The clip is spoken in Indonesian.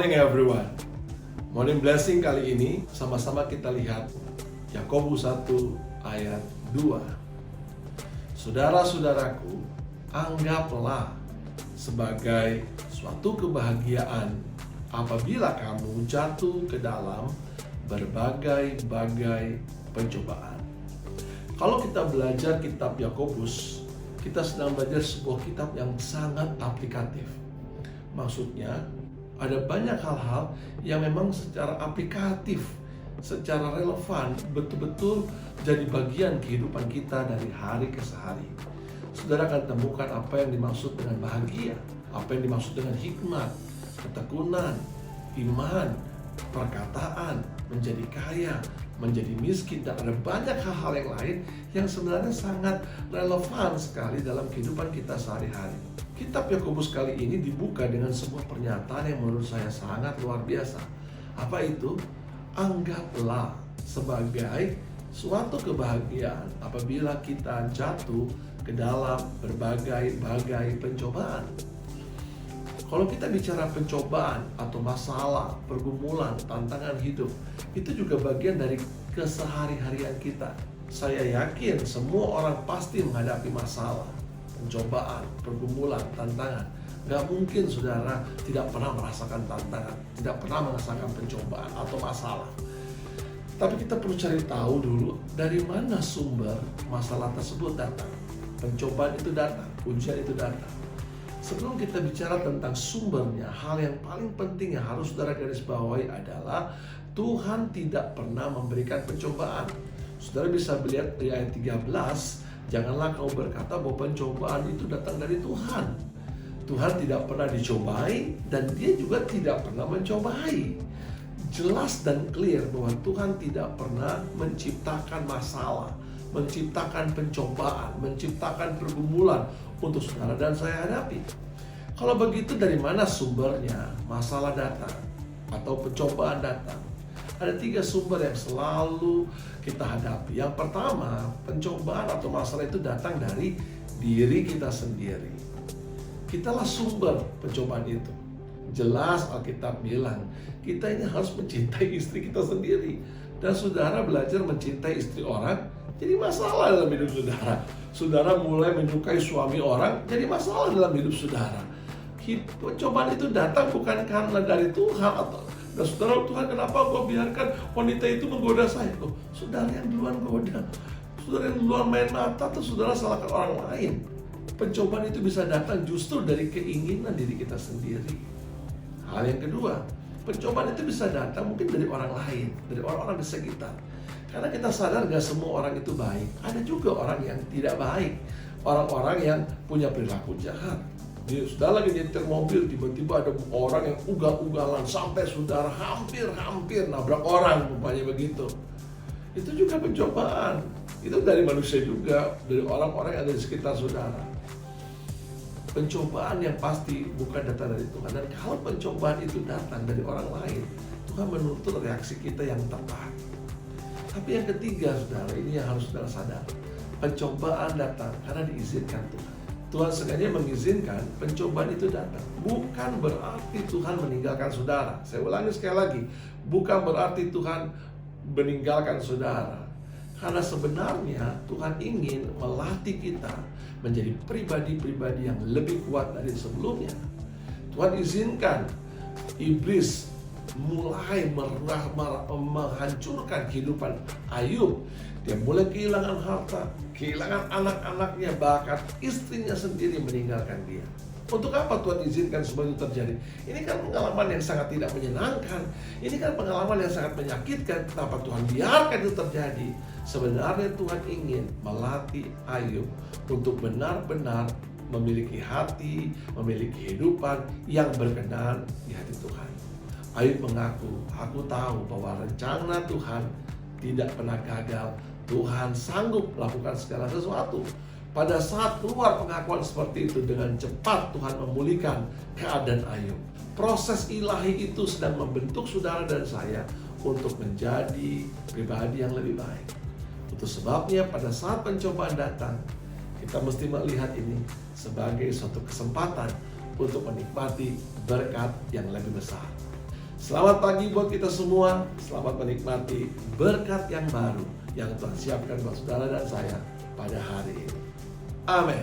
morning everyone. Morning blessing kali ini sama-sama kita lihat Yakobus 1 ayat 2. Saudara-saudaraku, anggaplah sebagai suatu kebahagiaan apabila kamu jatuh ke dalam berbagai-bagai pencobaan. Kalau kita belajar kitab Yakobus, kita sedang belajar sebuah kitab yang sangat aplikatif. Maksudnya, ada banyak hal-hal yang memang secara aplikatif, secara relevan, betul-betul jadi bagian kehidupan kita dari hari ke hari. Saudara akan temukan apa yang dimaksud dengan bahagia, apa yang dimaksud dengan hikmat, ketekunan, iman, perkataan, menjadi kaya, menjadi miskin, dan ada banyak hal-hal yang lain yang sebenarnya sangat relevan sekali dalam kehidupan kita sehari-hari. Kitab Yakobus kali ini dibuka dengan sebuah pernyataan yang menurut saya sangat luar biasa. Apa itu? Anggaplah sebagai suatu kebahagiaan apabila kita jatuh ke dalam berbagai-bagai pencobaan. Kalau kita bicara pencobaan atau masalah, pergumulan, tantangan hidup, itu juga bagian dari kesehari-harian kita. Saya yakin semua orang pasti menghadapi masalah, pencobaan, pergumulan, tantangan. Gak mungkin saudara tidak pernah merasakan tantangan, tidak pernah merasakan pencobaan atau masalah. Tapi kita perlu cari tahu dulu dari mana sumber masalah tersebut datang. Pencobaan itu datang, ujian itu datang. Sebelum kita bicara tentang sumbernya, hal yang paling penting yang harus saudara garis bawahi adalah Tuhan tidak pernah memberikan pencobaan. Saudara bisa melihat di ayat 13, janganlah kau berkata bahwa pencobaan itu datang dari Tuhan. Tuhan tidak pernah dicobai dan dia juga tidak pernah mencobai. Jelas dan clear bahwa Tuhan tidak pernah menciptakan masalah, menciptakan pencobaan, menciptakan pergumulan untuk saudara dan saya hadapi. Kalau begitu dari mana sumbernya masalah datang atau pencobaan datang? Ada 3 sumber yang selalu kita hadapi. Yang pertama, pencobaan atau masalah itu datang dari diri kita sendiri. Kitalah sumber pencobaan itu. Jelas Alkitab bilang, kita ini harus mencintai istri kita sendiri. Dan saudara belajar mencintai istri orang, jadi masalah dalam hidup saudara. Saudara mulai menyukai suami orang, jadi masalah dalam hidup saudara. Pencobaan itu datang bukan karena dari Tuhan atau dan saudara, Tuhan kenapa kau biarkan wanita itu menggoda saya? Oh, saudara yang duluan goda, saudara yang duluan main mata, atau saudara salahkan orang lain. Pencobaan itu bisa datang justru dari keinginan diri kita sendiri. Hal yang kedua, pencobaan itu bisa datang mungkin dari orang lain, dari orang-orang di sekitar. Karena kita sadar gak semua orang itu baik. Ada juga orang yang tidak baik. Orang-orang yang punya perilaku jahat. Saudara lagi nyetir mobil, tiba-tiba ada orang yang ugal-ugalan sampai saudara hampir nabrak orang, umpamanya begitu. Itu juga pencobaan. Itu dari manusia juga, dari orang-orang yang ada di sekitar saudara. Pencobaan yang pasti bukan datang dari Tuhan. Dan kalau pencobaan itu datang dari orang lain, Tuhan menuntut reaksi kita yang tepat. Tapi yang ketiga, saudara, ini yang harus saudara sadar. Pencobaan datang karena diizinkan Tuhan. Tuhan sengaja mengizinkan pencobaan itu datang. Bukan berarti Tuhan meninggalkan saudara. Saya ulangi sekali lagi. Bukan berarti Tuhan meninggalkan saudara. Karena sebenarnya Tuhan ingin melatih kita menjadi pribadi-pribadi yang lebih kuat dari sebelumnya. Tuhan izinkan iblis mulai menghancurkan kehidupan Ayub. Dia mulai kehilangan harta, kehilangan anak-anaknya, bahkan istrinya sendiri meninggalkan dia. Untuk apa Tuhan izinkan semua itu terjadi? Ini kan pengalaman yang sangat tidak menyenangkan. Ini kan pengalaman yang sangat menyakitkan. Kenapa Tuhan biarkan itu terjadi? Sebenarnya Tuhan ingin melatih Ayub untuk benar-benar memiliki hati, memiliki kehidupan yang berkenan di hati Tuhan. Ayub mengaku, aku tahu bahwa rencana Tuhan tidak pernah gagal. Tuhan sanggup melakukan segala sesuatu. Pada saat keluar pengakuan seperti itu, dengan cepat Tuhan memulihkan keadaan Ayub. Proses ilahi itu sedang membentuk saudara dan saya untuk menjadi pribadi yang lebih baik. Itu sebabnya pada saat pencobaan datang, kita mesti melihat ini sebagai suatu kesempatan untuk menikmati berkat yang lebih besar. Selamat pagi buat kita semua. Selamat menikmati berkat yang baru yang Tuhan siapkan buat saudara dan saya pada hari ini. Amin.